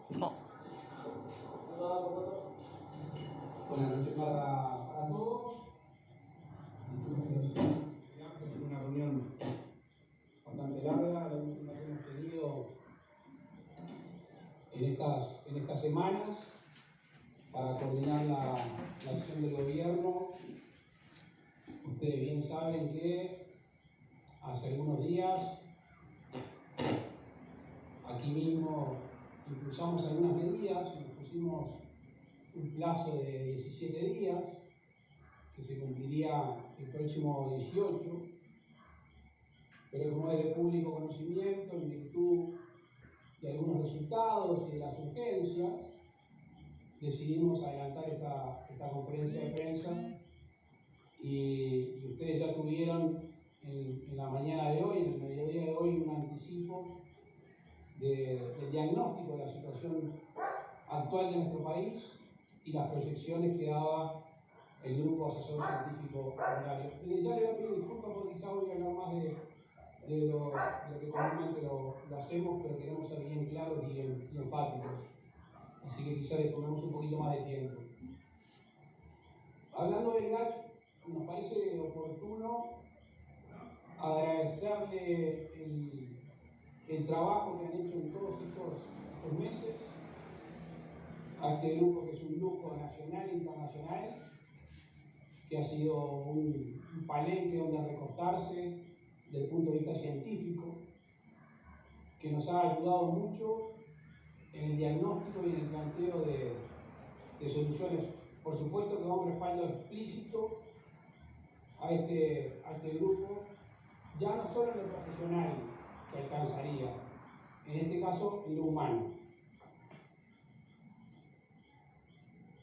No. Buenas noches para todos. Es una reunión bastante larga, la última que hemos tenido en estas semanas para coordinar la acción del gobierno. Ustedes bien saben que hace algunos días aquí mismo impulsamos algunas medidas, nos pusimos un plazo de 17 días que se cumpliría el próximo 18, pero como es de público conocimiento, en virtud de algunos resultados y de las urgencias, decidimos adelantar esta conferencia de prensa y ustedes ya tuvieron en la mañana de hoy, en el mediodía de hoy, un anticipo del diagnóstico de la situación actual de nuestro país y las proyecciones que daba el Grupo Asesor Científico Honorario. Ya le pido disculpas porque quizá voy a hablar más de lo que comúnmente lo hacemos, pero queremos ser bien claros y enfáticos. Así que quizá le tomemos un poquito más de tiempo. Hablando del GACH, nos parece oportuno agradecerle el trabajo que han hecho en todos estos meses a este grupo, que es un grupo nacional e internacional, que ha sido un palenque donde recostarse desde el punto de vista científico, que nos ha ayudado mucho en el diagnóstico y en el planteo de soluciones. Por supuesto que da un respaldo explícito a este grupo, ya no solo en lo profesional que alcanzaría, en este caso en lo humano.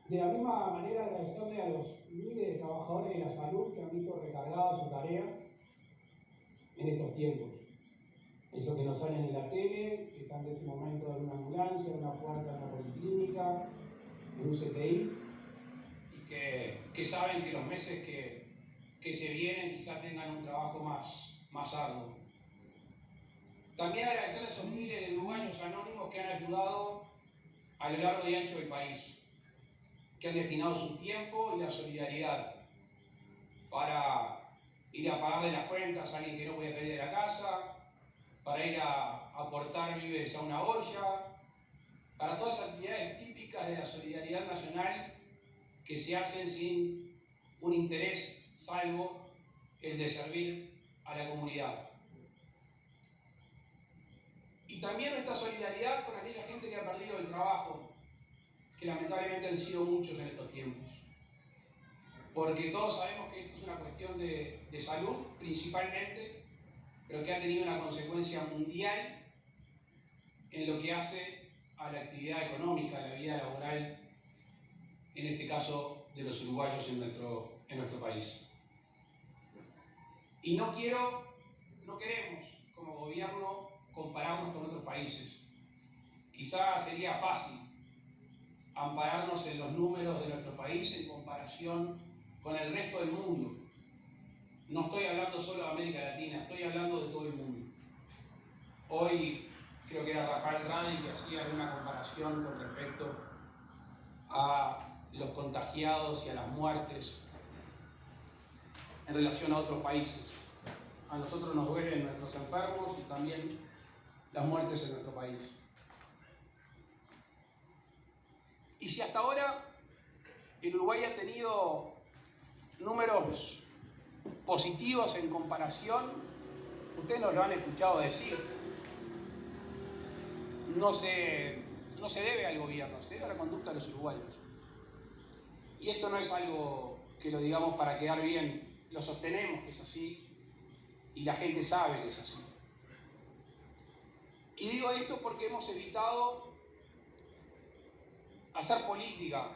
De la misma manera, agradecerle a los miles de trabajadores de la salud que han visto recargada su tarea en estos tiempos. Esos que nos salen en la tele, que están en este momento en una ambulancia, en una puerta, en una policlínica, en un CTI, y que saben que los meses que se vienen quizás tengan un trabajo más arduo. También agradecerle a esos miles de uruguayos anónimos que han ayudado a lo largo y ancho del país, que han destinado su tiempo y la solidaridad para ir a pagarle las cuentas a alguien que no podía salir de la casa, para ir a aportar víveres a una olla, para todas las actividades típicas de la solidaridad nacional que se hacen sin un interés salvo el de servir a la comunidad. Y también nuestra solidaridad con aquella gente que ha perdido el trabajo, que lamentablemente han sido muchos en estos tiempos. Porque todos sabemos que esto es una cuestión de salud principalmente, pero que ha tenido una consecuencia mundial en lo que hace a la actividad económica, a la vida laboral, en este caso de los uruguayos en nuestro país. Y no queremos como gobierno compararnos con otros países. Quizás sería fácil ampararnos en los números de nuestro país en comparación con el resto del mundo. No estoy hablando solo de América Latina, estoy hablando de todo el mundo. Hoy creo que era Rafael Radi que hacía una comparación con respecto a los contagiados y a las muertes en relación a otros países. A nosotros nos duelen nuestros enfermos y también las muertes en nuestro país. Y si hasta ahora el Uruguay ha tenido números positivos en comparación, ustedes nos lo han escuchado decir, no se debe al gobierno, se debe a la conducta de los uruguayos. Y esto no es algo que lo digamos para quedar bien, lo sostenemos que es así y la gente sabe que es así. Y digo esto porque hemos evitado hacer política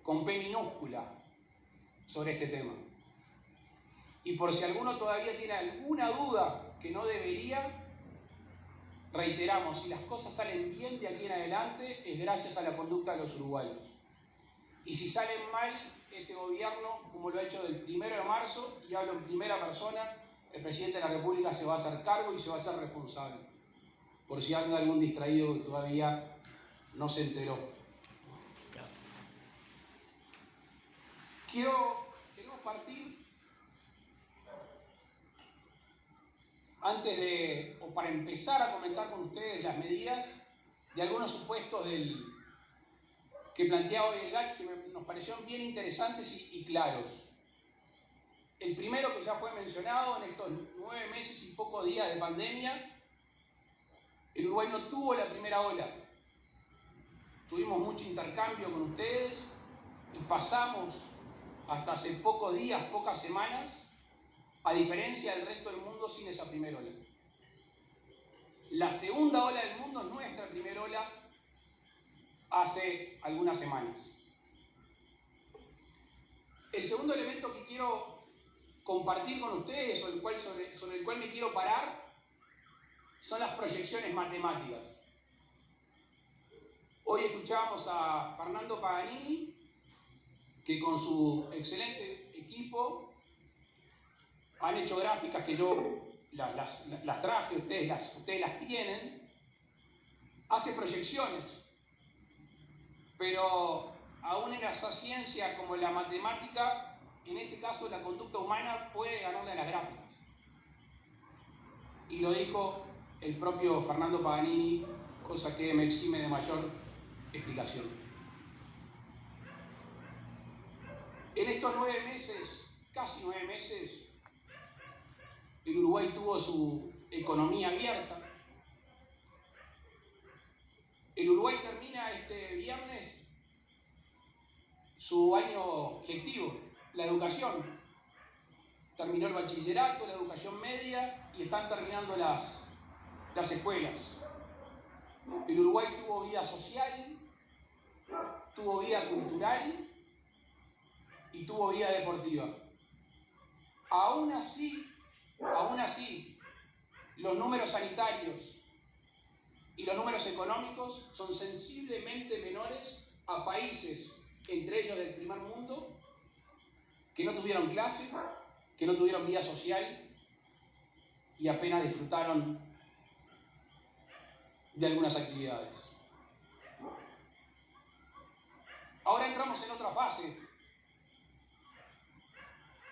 con P minúscula sobre este tema. Y por si alguno todavía tiene alguna duda que no debería, reiteramos, si las cosas salen bien de aquí en adelante es gracias a la conducta de los uruguayos. Y si salen mal este gobierno, como lo ha hecho del 1 de marzo, y hablo en primera persona, el presidente de la República se va a hacer cargo y se va a hacer responsable. Por si anda algún distraído que todavía no se enteró. Queremos partir, para empezar a comentar con ustedes las medidas de algunos supuestos que planteaba hoy el GACH, que nos parecieron bien interesantes y claros. El primero, que ya fue mencionado, en estos 9 meses y pocos días de pandemia, el Uruguay no tuvo la primera ola. Tuvimos mucho intercambio con ustedes y pasamos hasta hace pocos días, pocas semanas, a diferencia del resto del mundo, sin esa primera ola. La segunda ola del mundo es nuestra primera ola hace algunas semanas. El segundo elemento que quiero compartir con ustedes, sobre el cual me quiero parar, son las proyecciones matemáticas. Hoy escuchamos a Fernando Paganini, que con su excelente equipo han hecho gráficas que yo las traje, ustedes las tienen, hace proyecciones, pero aún en esa ciencia como la matemática, en este caso la conducta humana puede ganarle a las gráficas. Y lo dijo el propio Fernando Paganini, cosa que me exime de mayor explicación. En estos 9 meses, casi 9 meses, el Uruguay tuvo su economía abierta. El Uruguay termina este viernes su año lectivo, la educación. Terminó el bachillerato, la educación media y están terminando las escuelas. El Uruguay tuvo vida social, tuvo vida cultural y tuvo vida deportiva. Aún así, los números sanitarios y los números económicos son sensiblemente menores a países, entre ellos del primer mundo, que no tuvieron clase, que no tuvieron vida social y apenas disfrutaron de algunas actividades. Ahora entramos en otra fase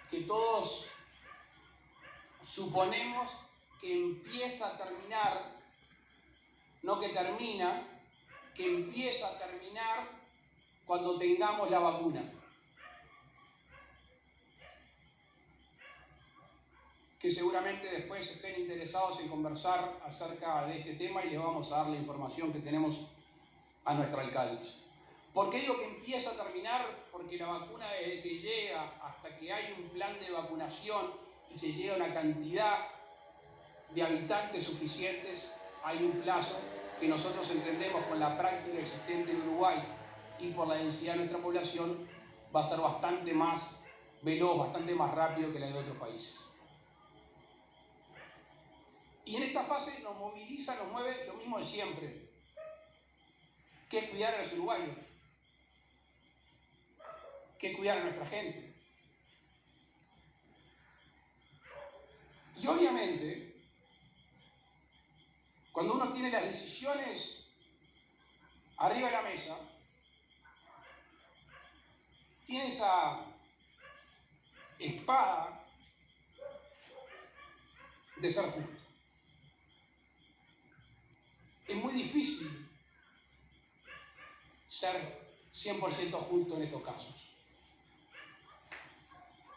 que todos suponemos que empieza a terminar, no que termina, que empieza a terminar cuando tengamos la vacuna. Que seguramente después estén interesados en conversar acerca de este tema y les vamos a dar la información que tenemos a nuestro alcance. ¿Por qué digo que empieza a terminar? Porque la vacuna, desde que llega hasta que hay un plan de vacunación y se llega a una cantidad de habitantes suficientes, hay un plazo que nosotros entendemos con la práctica existente en Uruguay y por la densidad de nuestra población va a ser bastante más veloz, bastante más rápido que la de otros países. Y en esta fase nos moviliza, nos mueve lo mismo de siempre, que es cuidar a los uruguayos, que es cuidar a nuestra gente. Y obviamente, cuando uno tiene las decisiones arriba de la mesa, tiene esa espada de ser justo. Es muy difícil ser 100% justo en estos casos.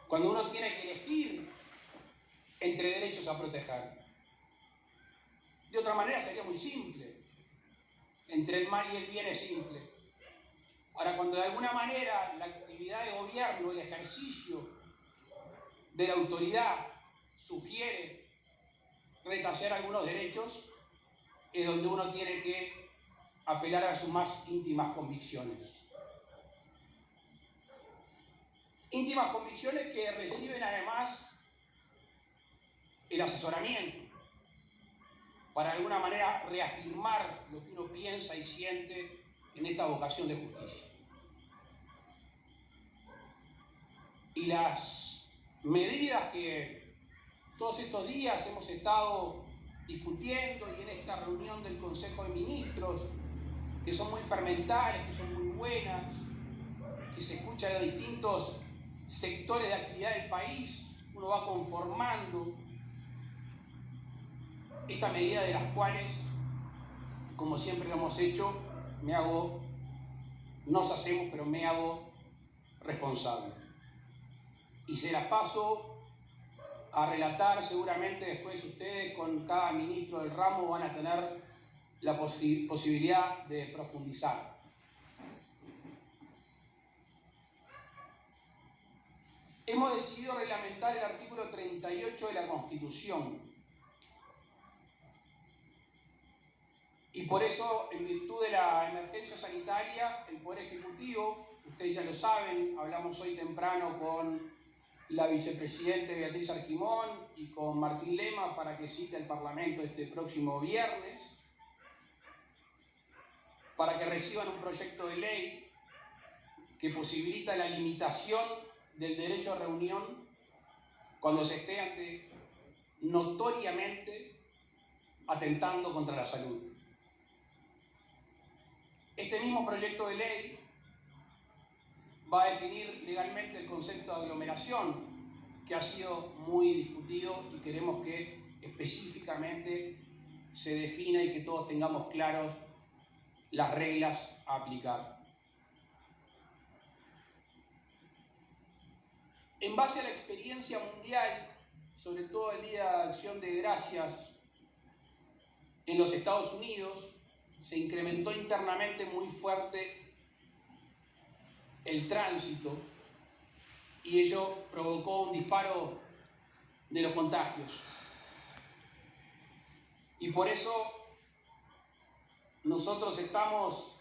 Cuando uno tiene que elegir entre derechos a proteger. De otra manera sería muy simple. Entre el mal y el bien es simple. Ahora, cuando de alguna manera la actividad de gobierno, el ejercicio de la autoridad sugiere retallar algunos derechos, es donde uno tiene que apelar a sus más íntimas convicciones. Íntimas convicciones que reciben además el asesoramiento para de alguna manera reafirmar lo que uno piensa y siente en esta vocación de justicia. y las medidas que todos estos días hemos estado discutiendo y en esta reunión del Consejo de Ministros, que son muy fermentales, que son muy buenas, que se escuchan en los distintos sectores de actividad del país, uno va conformando esta medida de las cuales, como siempre lo hemos hecho, nos hacemos, pero me hago responsable. Y se las paso a relatar, seguramente después ustedes con cada ministro del ramo van a tener la posibilidad de profundizar. Hemos decidido reglamentar el artículo 38 de la Constitución. Y por eso, en virtud de la emergencia sanitaria, el Poder Ejecutivo, ustedes ya lo saben, hablamos hoy temprano con la vicepresidenta Beatriz Argimón y con Martín Lema para que cite al Parlamento este próximo viernes, para que reciban un proyecto de ley que posibilita la limitación del derecho a reunión cuando se esté ante notoriamente atentando contra la salud. Este mismo proyecto de ley va a definir legalmente el concepto de aglomeración, que ha sido muy discutido y queremos que específicamente se defina y que todos tengamos claros las reglas a aplicar. En base a la experiencia mundial, sobre todo el Día de Acción de Gracias en los Estados Unidos, se incrementó internamente muy fuerte el tránsito y ello provocó un disparo de los contagios. Y por eso nosotros estamos,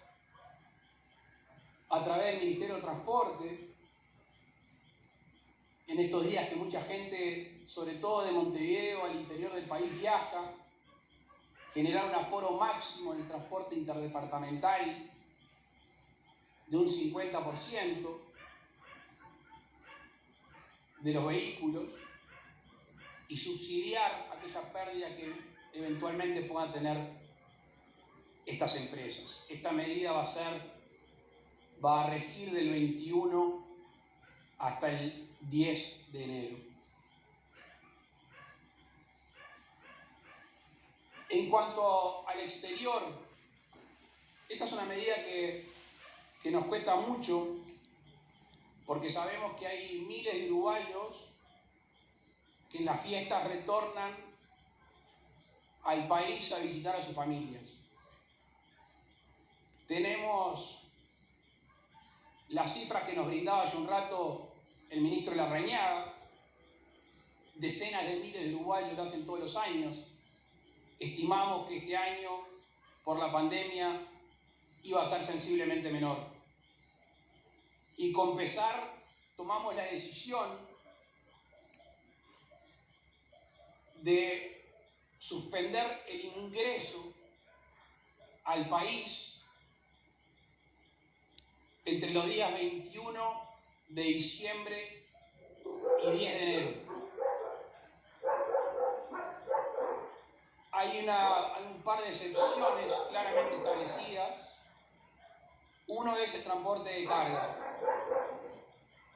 a través del Ministerio de Transporte, en estos días que mucha gente, sobre todo de Montevideo al interior del país, viaja, generar un aforo máximo en el transporte interdepartamental de un 50% de los vehículos y subsidiar aquella pérdida que eventualmente puedan tener estas empresas. Esta medida va a regir del 21 hasta el 10 de enero. En cuanto al exterior, esta es una medida que nos cuesta mucho porque sabemos que hay miles de uruguayos que en las fiestas retornan al país a visitar a sus familias. Tenemos las cifras que nos brindaba hace un rato el ministro Larrañaga, decenas de miles de uruguayos lo hacen todos los años. Estimamos que este año, por la pandemia, iba a ser sensiblemente menor. Y con pesar, tomamos la decisión de suspender el ingreso al país entre los días 21 de diciembre y 10 de enero. Hay un par de excepciones claramente establecidas. Uno es el transporte de carga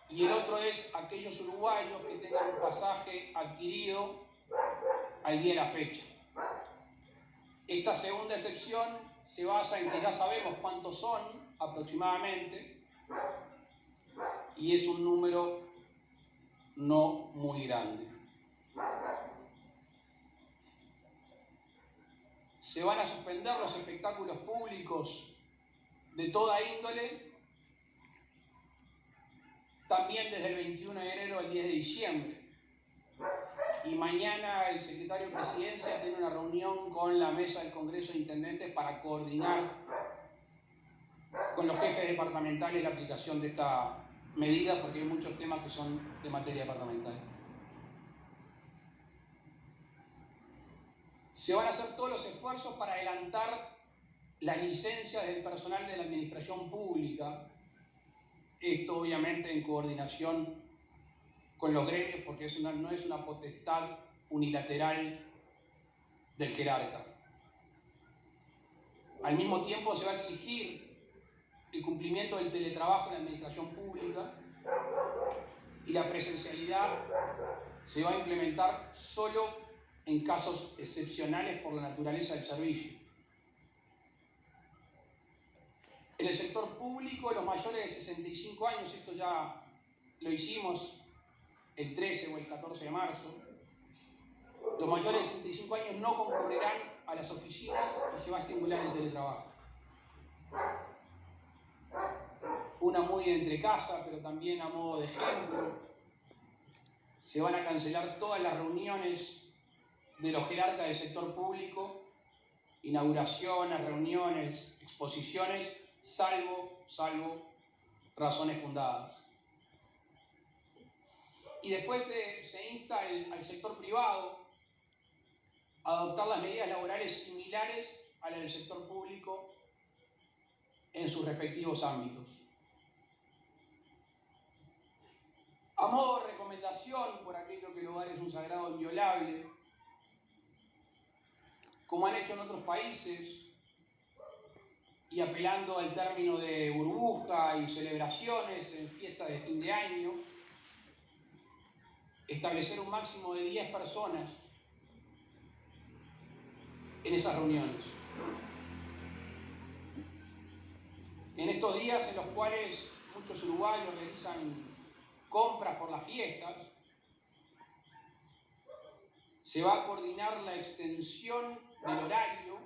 y el otro es aquellos uruguayos que tengan un pasaje adquirido al día de la fecha. Esta segunda excepción se basa en que ya sabemos cuántos son aproximadamente y es un número no muy grande. Se van a suspender los espectáculos públicos de toda índole, también desde el 21 de enero al 10 de diciembre. Y mañana el secretario de Presidencia tiene una reunión con la mesa del Congreso de Intendentes para coordinar con los jefes departamentales la aplicación de esta medida, porque hay muchos temas que son de materia departamental. Se van a hacer todos los esfuerzos para adelantar las licencias del personal de la administración pública, esto obviamente en coordinación con los gremios porque no es una potestad unilateral del jerarca. Al mismo tiempo se va a exigir el cumplimiento del teletrabajo en la administración pública y la presencialidad se va a implementar solo en casos excepcionales por la naturaleza del servicio. En el sector público, los mayores de 65 años, esto ya lo hicimos el 13 o el 14 de marzo, los mayores de 65 años no concurrirán a las oficinas y se va a estimular el teletrabajo. Una muy de entre casa, pero también a modo de ejemplo, se van a cancelar todas las reuniones de los jerarcas del sector público, inauguraciones, reuniones, exposiciones, salvo razones fundadas. Y después se insta al sector privado a adoptar las medidas laborales similares a las del sector público en sus respectivos ámbitos. A modo de recomendación, por aquello que el hogar es un sagrado inviolable, como han hecho en otros países, y apelando al término de burbuja y celebraciones en fiestas de fin de año, establecer un máximo de 10 personas en esas reuniones. En estos días en los cuales muchos uruguayos realizan compras por las fiestas, se va a coordinar la extensión del horario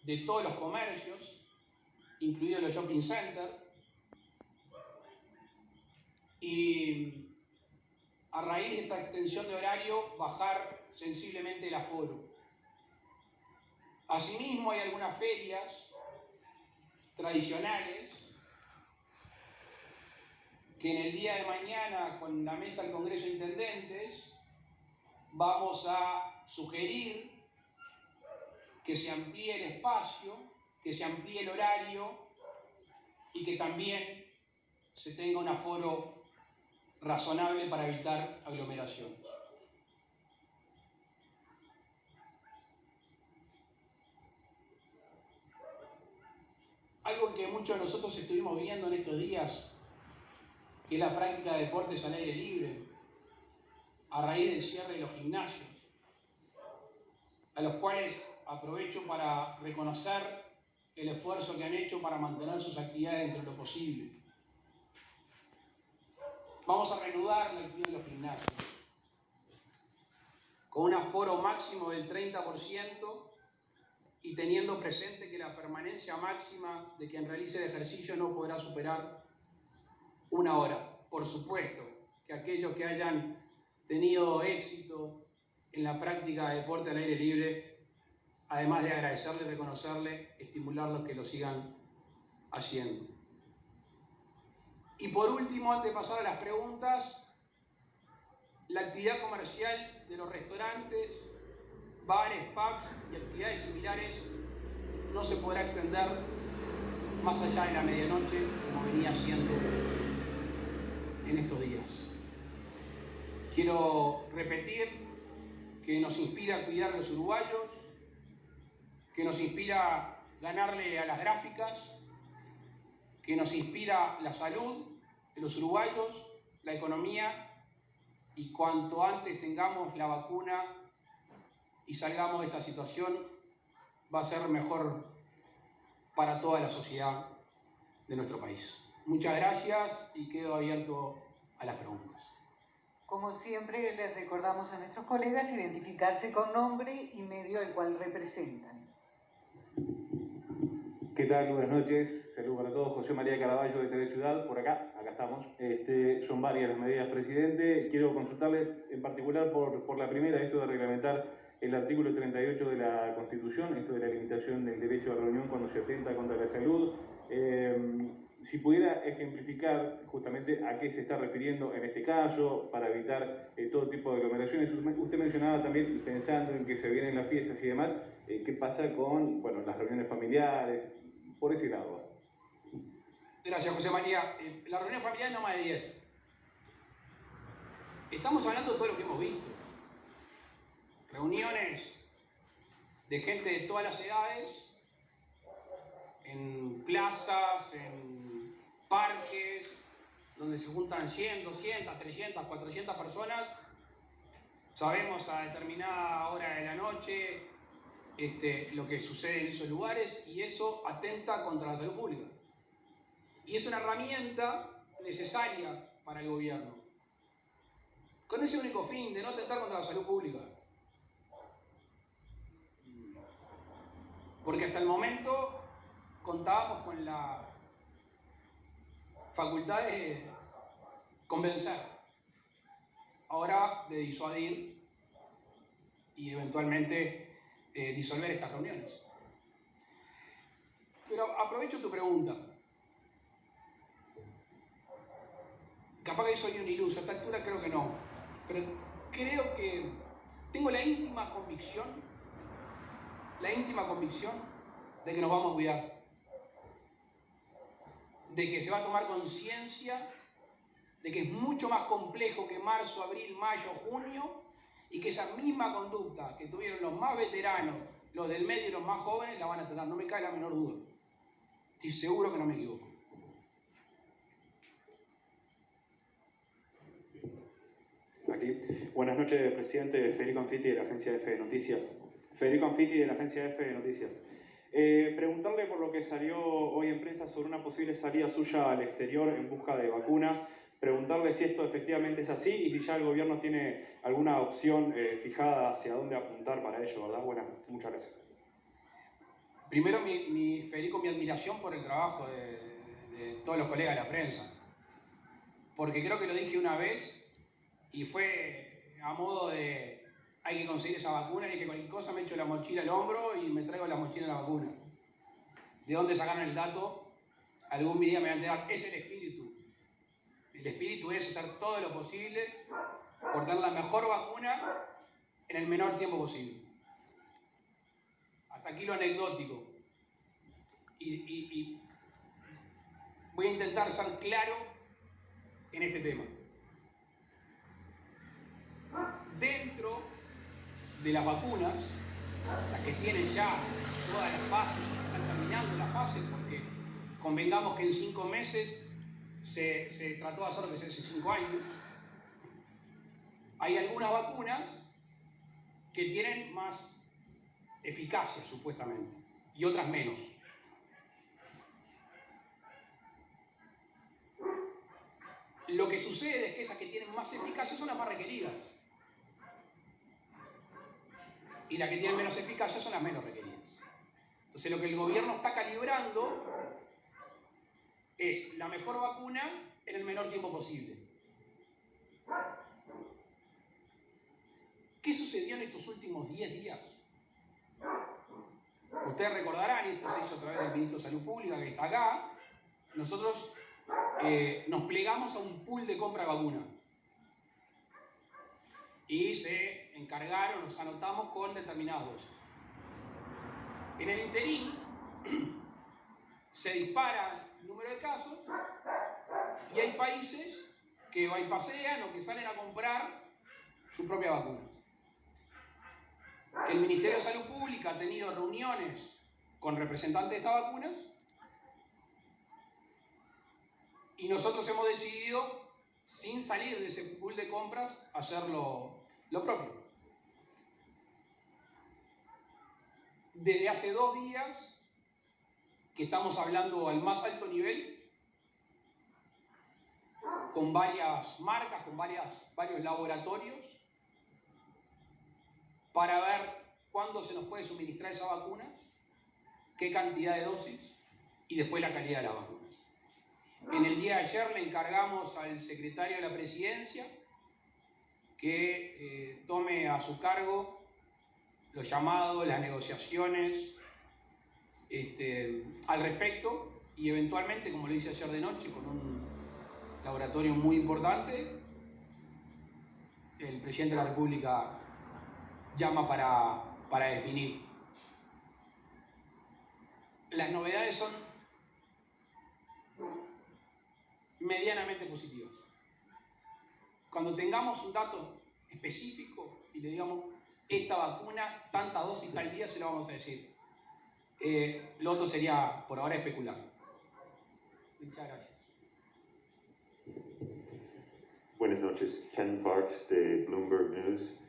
de todos los comercios, incluidos los shopping centers, y a raíz de esta extensión de horario bajar sensiblemente el aforo. Asimismo, hay algunas ferias tradicionales que en el día de mañana, con la mesa del Congreso de Intendentes, vamos a sugerir que se amplíe el espacio, que se amplíe el horario y que también se tenga un aforo razonable para evitar aglomeraciones. Algo que muchos de nosotros estuvimos viendo en estos días, que es la práctica de deportes al aire libre, a raíz del cierre de los gimnasios, a los cuales aprovecho para reconocer el esfuerzo que han hecho para mantener sus actividades dentro de lo posible. Vamos a reanudar la actividad de los gimnasios con un aforo máximo del 30% y teniendo presente que la permanencia máxima de quien realice el ejercicio no podrá superar 1 hora. Por supuesto que aquellos que hayan tenido éxito en la práctica de deporte al aire libre, además de agradecerle, reconocerle, estimularlos que lo sigan haciendo. Y por último, antes de pasar a las preguntas, la actividad comercial de los restaurantes, bares, pubs y actividades similares no se podrá extender más allá de la medianoche como venía haciendo en estos días. Quiero repetir que nos inspira a cuidar a los uruguayos, que nos inspira ganarle a las gráficas, que nos inspira la salud de los uruguayos, la economía, y cuanto antes tengamos la vacuna y salgamos de esta situación, va a ser mejor para toda la sociedad de nuestro país. Muchas gracias y quedo abierto a las preguntas. Como siempre, les recordamos a nuestros colegas identificarse con nombre y medio al cual representan. ¿Qué tal? Buenas noches. Saludos para todos. José María Caraballo de TV Ciudad, por acá estamos. Son varias las medidas, presidente. Quiero consultarle en particular por la primera, esto de reglamentar el artículo 38 de la Constitución, esto de la limitación del derecho a la reunión cuando se atenta contra la salud. Si pudiera ejemplificar justamente a qué se está refiriendo en este caso, para evitar todo tipo de aglomeraciones. Usted mencionaba también, pensando en que se vienen las fiestas y demás, qué pasa con las reuniones familiares, por ese lado. Gracias, José María. La reunión familiar no más de 10. estamos hablando de todo lo que hemos visto. Reuniones de gente de todas las edades, en plazas, en parques, donde se juntan 100, 200, 300, 400 personas. Sabemos a determinada hora de la noche lo que sucede en esos lugares, y eso atenta contra la salud pública. Y es una herramienta necesaria para el gobierno, con ese único fin de no atentar contra la salud pública. Porque hasta el momento contábamos con la facultad de convencer, ahora de disuadir y eventualmente disolver estas reuniones. Pero aprovecho tu pregunta. Capaz que soy un iluso, a esta altura creo que no, pero creo que tengo la íntima convicción de que nos vamos a cuidar, de que se va a tomar conciencia de que es mucho más complejo que marzo, abril, mayo, junio, y que esa misma conducta que tuvieron los más veteranos, los del medio y los más jóvenes, la van a tener, no me cae la menor duda. Estoy seguro que no me equivoco. Aquí. Buenas noches, presidente. Federico Anfiti, de la agencia F de Noticias. Federico Anfiti, de la agencia F de Noticias. Preguntarle por lo que salió hoy en prensa sobre una posible salida suya al exterior en busca de vacunas. Preguntarle si esto efectivamente es así y si ya el gobierno tiene alguna opción fijada hacia dónde apuntar para ello, ¿verdad? Bueno, muchas gracias. Primero, Federico, mi admiración por el trabajo de todos los colegas de la prensa. Porque creo que lo dije una vez y fue a modo de hay que conseguir esa vacuna y que cualquier cosa me echo la mochila al hombro y me traigo la mochila de la vacuna. ¿De dónde sacaron el dato? Algún día me van a enterar. Es el espíritu. El espíritu es hacer todo lo posible por tener la mejor vacuna en el menor tiempo posible. Hasta aquí lo anecdótico. Y voy a intentar ser claro en este tema. Dentro de las vacunas, las que tienen ya todas las fases, están terminando las fases, porque convengamos que en 5 meses se trató de hacer lo que se hace 5 años, hay algunas vacunas que tienen más eficacia, supuestamente, y otras menos. Lo que sucede es que esas que tienen más eficacia son las más requeridas. Y las que tienen menos eficacia son las menos requeridas. Entonces lo que el gobierno está calibrando es la mejor vacuna en el menor tiempo posible. ¿Qué sucedió en estos últimos 10 días? Ustedes recordarán, y esto se hizo a través del ministro de Salud Pública que está acá, nosotros nos plegamos a un pool de compra de vacuna. Y se encargaron, nos anotamos con determinadas dosis. En el interín se dispara el número de casos y hay países que bypasean o que salen a comprar sus propias vacunas. El Ministerio de Salud Pública ha tenido reuniones con representantes de estas vacunas y nosotros hemos decidido, sin salir de ese pool de compras, hacer lo propio. Desde hace 2 días que estamos hablando al más alto nivel, con varias marcas, con varios laboratorios, para ver cuándo se nos puede suministrar esas vacunas, qué cantidad de dosis y después la calidad de las vacunas. En el día de ayer le encargamos al secretario de la Presidencia que tome a su cargo los llamados, las negociaciones al respecto y eventualmente, como lo hice ayer de noche con un laboratorio muy importante, el presidente de la República llama para definir. Las novedades son medianamente positivas. Cuando tengamos un dato específico y le digamos, esta vacuna, tantas dosis tal día, se lo vamos a decir. Lo otro sería, por ahora, especular. Muchas gracias. Buenas noches, Ken Parks de Bloomberg News.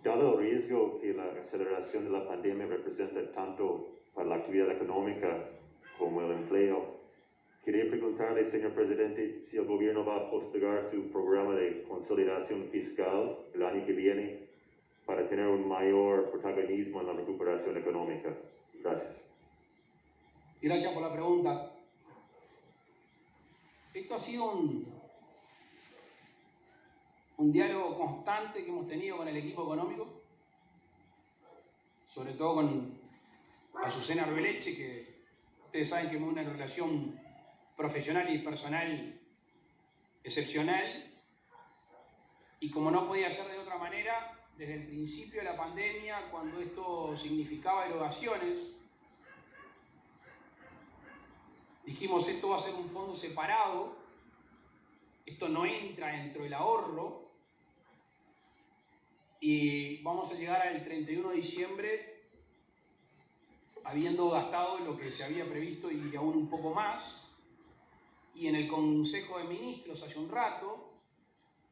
Dado el riesgo que la aceleración de la pandemia representa tanto para la actividad económica como el empleo, quería preguntarle, señor presidente, si el gobierno va a postergar su programa de consolidación fiscal el año que viene para tener un mayor protagonismo en la recuperación económica. Gracias. Gracias por la pregunta. Esto ha sido un diálogo constante que hemos tenido con el equipo económico, sobre todo con Azucena Arbeleche, que ustedes saben que es una relación profesional y personal excepcional, y como no podía ser de otra manera, desde el principio de la pandemia, cuando esto significaba erogaciones, dijimos, esto va a ser un fondo separado, esto no entra dentro del ahorro, y vamos a llegar al 31 de diciembre habiendo gastado lo que se había previsto y aún un poco más. Y en el Consejo de Ministros hace un rato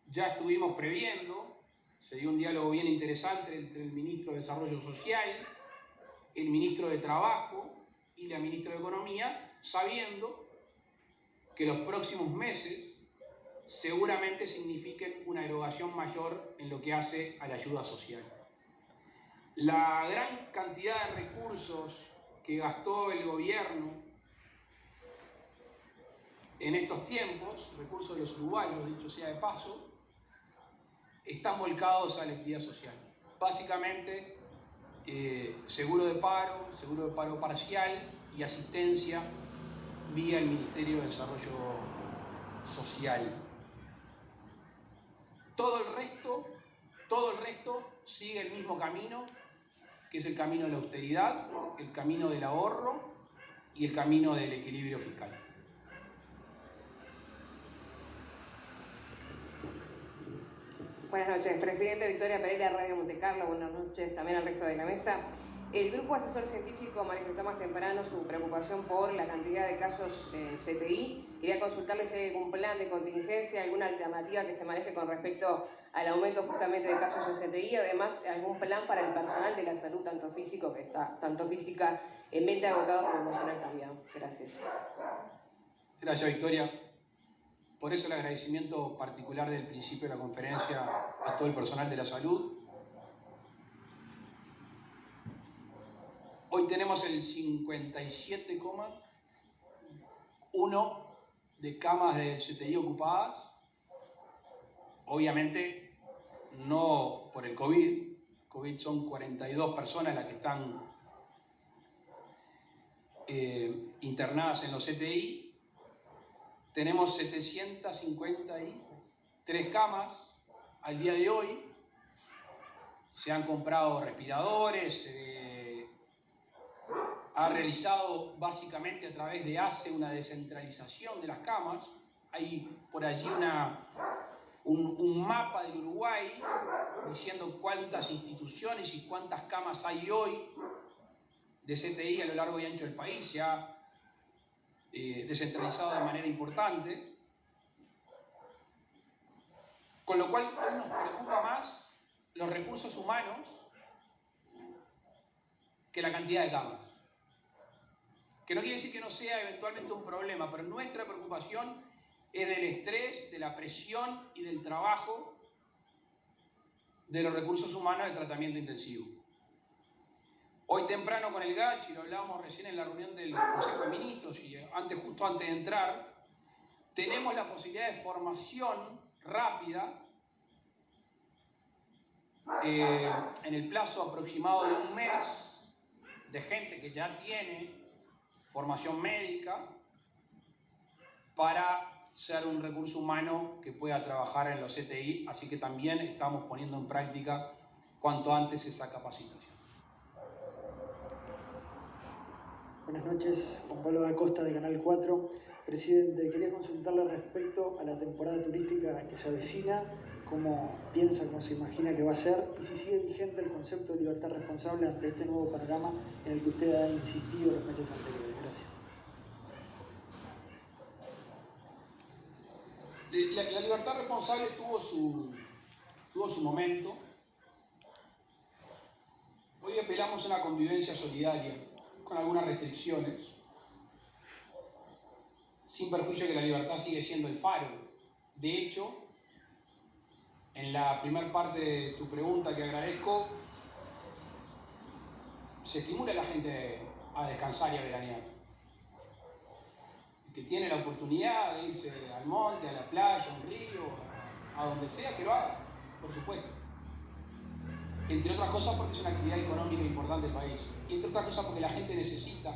ya estuvimos previendo, se dio un diálogo bien interesante entre el Ministro de Desarrollo Social, el Ministro de Trabajo y la Ministra de Economía, sabiendo que los próximos meses seguramente signifiquen una erogación mayor en lo que hace a la ayuda social. La gran cantidad de recursos que gastó el gobierno en estos tiempos, recursos de los uruguayos, dicho sea de paso, están volcados a la actividad social. Básicamente, seguro de paro parcial y asistencia vía el Ministerio de Desarrollo Social. Todo el resto sigue el mismo camino, que es el camino de la austeridad, el camino del ahorro y el camino del equilibrio fiscal. Buenas noches, presidente. Victoria Pereira, Radio Monte Carlo. Buenas noches también al resto de la mesa. El Grupo Asesor Científico manifestó más temprano su preocupación por la cantidad de casos CTI. Quería consultarle si hay algún plan de contingencia, alguna alternativa que se maneje con respecto al aumento justamente de casos en CTI, además algún plan para el personal de la salud, tanto física en mente agotado como emocional también. Gracias. Gracias, Victoria. Por eso el agradecimiento particular del principio de la conferencia a todo el personal de la salud. Hoy tenemos el 57,1% de camas del CTI ocupadas. Obviamente no por el COVID. COVID son 42 personas las que están internadas en los CTI. Tenemos 753 camas al día de hoy. Se han comprado respiradores, ha realizado básicamente a través de ACE una descentralización de las camas. Hay por allí un mapa del Uruguay diciendo cuántas instituciones y cuántas camas hay hoy de CTI a lo largo y ancho del país. Se ha descentralizado de manera importante. Con lo cual hoy nos preocupa más los recursos humanos que la cantidad de camas. Que no quiere decir que no sea eventualmente un problema, pero nuestra preocupación es del estrés, de la presión y del trabajo de los recursos humanos de tratamiento intensivo. Hoy temprano con el GACH, y lo hablábamos recién en la reunión del Consejo de Ministros, y justo antes de entrar, tenemos la posibilidad de formación rápida en el plazo aproximado de un mes de gente que ya tiene formación médica para ser un recurso humano que pueda trabajar en los CTI, así que también estamos poniendo en práctica cuanto antes esa capacitación. Buenas noches, Juan Pablo da Costa de Canal 4. Presidente, quería consultarle respecto a la temporada turística que se avecina, cómo piensa, cómo se imagina que va a ser y si sigue vigente el concepto de libertad responsable ante este nuevo panorama en el que usted ha insistido los meses anteriores. Gracias. La libertad responsable tuvo su momento. Hoy apelamos a una convivencia solidaria, con algunas restricciones, sin perjuicio que la libertad sigue siendo el faro. De hecho, en la primera parte de tu pregunta, que agradezco, se estimula a la gente a descansar y a veranear. El que tiene la oportunidad de irse al monte, a la playa, a un río, a donde sea, que lo haga, por supuesto. Entre otras cosas porque es una actividad económica importante del país. Y entre otras cosas porque la gente necesita,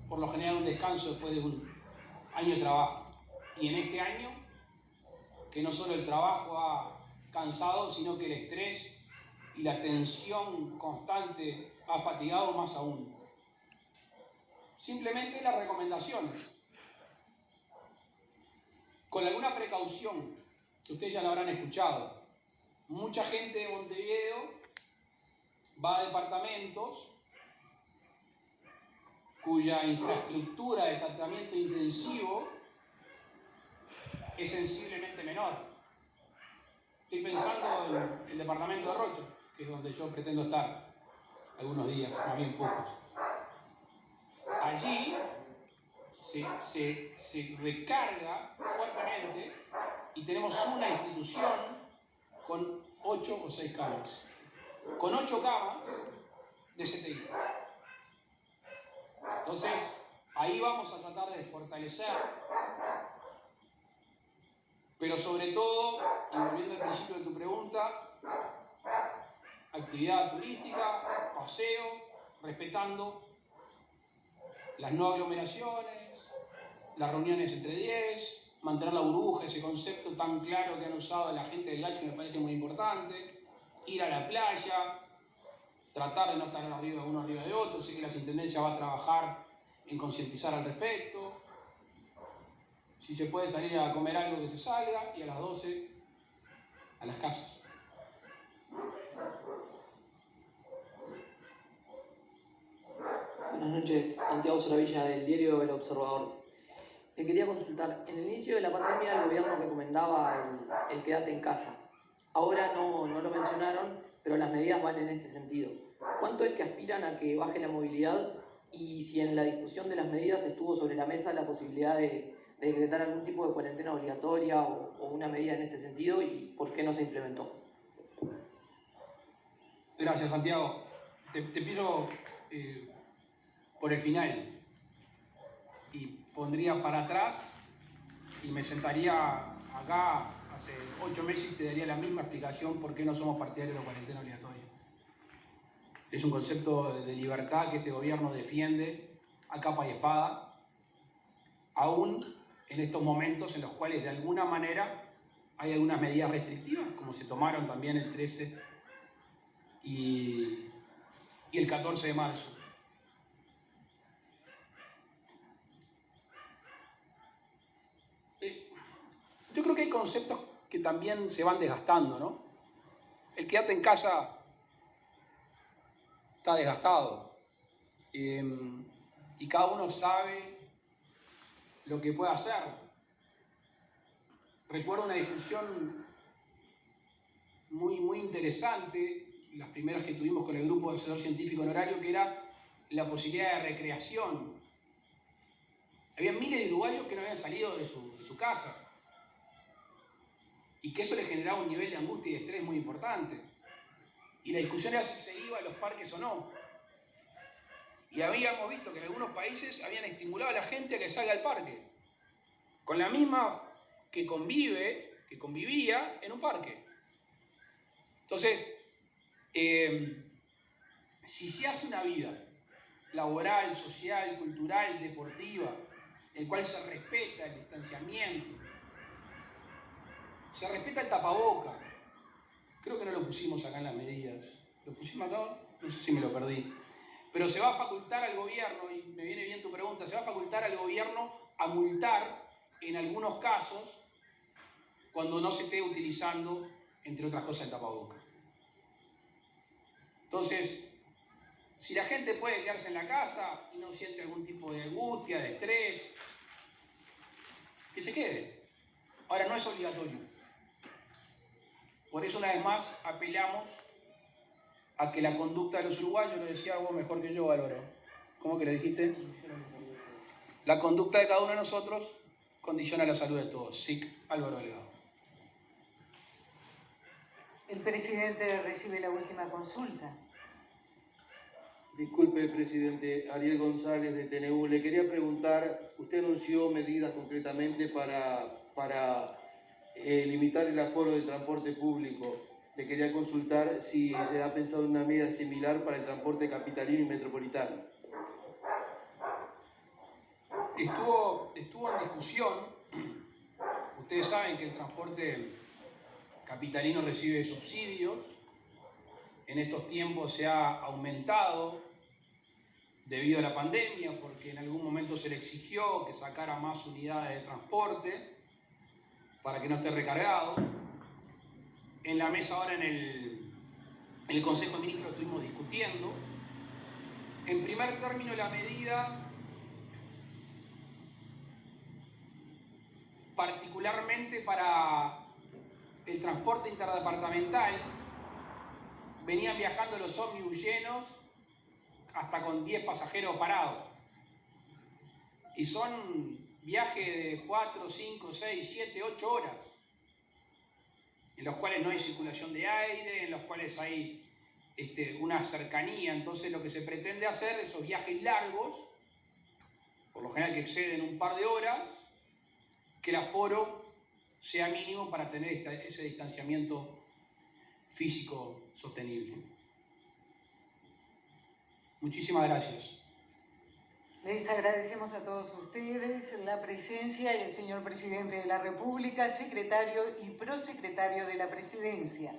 por lo general, un descanso después de un año de trabajo. Y en este año, que no solo el trabajo ha cansado, sino que el estrés y la tensión constante ha fatigado más aún. Simplemente las recomendaciones, con alguna precaución, que ustedes ya lo habrán escuchado. Mucha gente de Montevideo va a departamentos cuya infraestructura de tratamiento intensivo es sensiblemente menor. Estoy pensando en el departamento de Rocha, que es donde yo pretendo estar algunos días, más bien pocos. Allí se recarga fuertemente y tenemos una institución con 8 o 6 camas. Con 8 camas de CTI. Entonces, ahí vamos a tratar de fortalecer, pero sobre todo, y volviendo al principio de tu pregunta, actividad turística, paseo, respetando las no aglomeraciones, las reuniones entre 10, mantener la burbuja, ese concepto tan claro que han usado la gente del Gacho, que me parece muy importante, ir a la playa, tratar de no estar uno arriba de otro. Sé que las intendencias va a trabajar en concientizar al respecto. Si se puede salir a comer algo, que se salga, y a las 12 a las casas. Buenas noches, Santiago Soravilla del diario El Observador. Te quería consultar, en el inicio de la pandemia el gobierno recomendaba el quédate en casa. Ahora no lo mencionaron, pero las medidas van en este sentido. ¿Cuánto es que aspiran a que baje la movilidad y si en la discusión de las medidas estuvo sobre la mesa la posibilidad de decretar algún tipo de cuarentena obligatoria o una medida en este sentido y por qué no se implementó? Gracias, Santiago. Te empiezo por el final y pondría para atrás y me sentaría acá hace 8 meses y te daría la misma explicación por qué no somos partidarios de la cuarentena obligatoria. Es un concepto de libertad que este gobierno defiende a capa y espada, aún en estos momentos en los cuales de alguna manera hay algunas medidas restrictivas, como se tomaron también el 13 y el 14 de marzo. Yo creo que hay conceptos que también se van desgastando, ¿no? El quédate en casa está desgastado y cada uno sabe lo que puede hacer. Recuerdo una discusión muy interesante, las primeras que tuvimos con el grupo de asesor científico honorario, que era la posibilidad de recreación. Había miles de uruguayos que no habían salido de su casa y que eso les generaba un nivel de angustia y de estrés muy importante. Y la discusión era si se iba a los parques o no. Y habíamos visto que en algunos países habían estimulado a la gente a que salga al parque, con la misma que convivía en un parque. Entonces, si se hace una vida laboral, social, cultural, deportiva, en el cual se respeta el distanciamiento, se respeta el tapaboca, creo que no lo pusimos acá en las medidas, ¿lo pusimos acá? No sé si me lo perdí. Pero se va a facultar al gobierno, y me viene bien tu pregunta, se va a facultar al gobierno a multar en algunos casos cuando no se esté utilizando, entre otras cosas, el tapaboca. Entonces, si la gente puede quedarse en la casa y no siente algún tipo de angustia, de estrés, que se quede. Ahora, no es obligatorio. Por eso, una vez más, apelamos a que la conducta de los uruguayos, lo decía vos mejor que yo, Álvaro, ¿cómo que lo dijiste? La conducta de cada uno de nosotros condiciona la salud de todos. SIC, Álvaro Delgado. El presidente recibe la última consulta. Disculpe, presidente, Ariel González de TNU. Le quería preguntar, usted anunció medidas concretamente para limitar el aforo de transporte público. Le quería consultar si se ha pensado en una medida similar para el transporte capitalino y metropolitano. Estuvo en discusión. Ustedes saben que el transporte capitalino recibe subsidios. En estos tiempos se ha aumentado debido a la pandemia, porque en algún momento se le exigió que sacara más unidades de transporte para que no esté recargado. En la mesa ahora en el Consejo de Ministros estuvimos discutiendo. En primer término, la medida, particularmente para el transporte interdepartamental, venían viajando los ómnibus llenos hasta con 10 pasajeros parados. Y son viajes de 4, 5, 6, 7, 8 horas, en los cuales no hay circulación de aire, en los cuales hay una cercanía. Entonces lo que se pretende hacer, esos viajes largos, por lo general que exceden un par de horas, que el aforo sea mínimo para tener ese distanciamiento físico sostenible. Muchísimas gracias. Les agradecemos a todos ustedes la presencia y el señor presidente de la República, secretario y prosecretario de la Presidencia.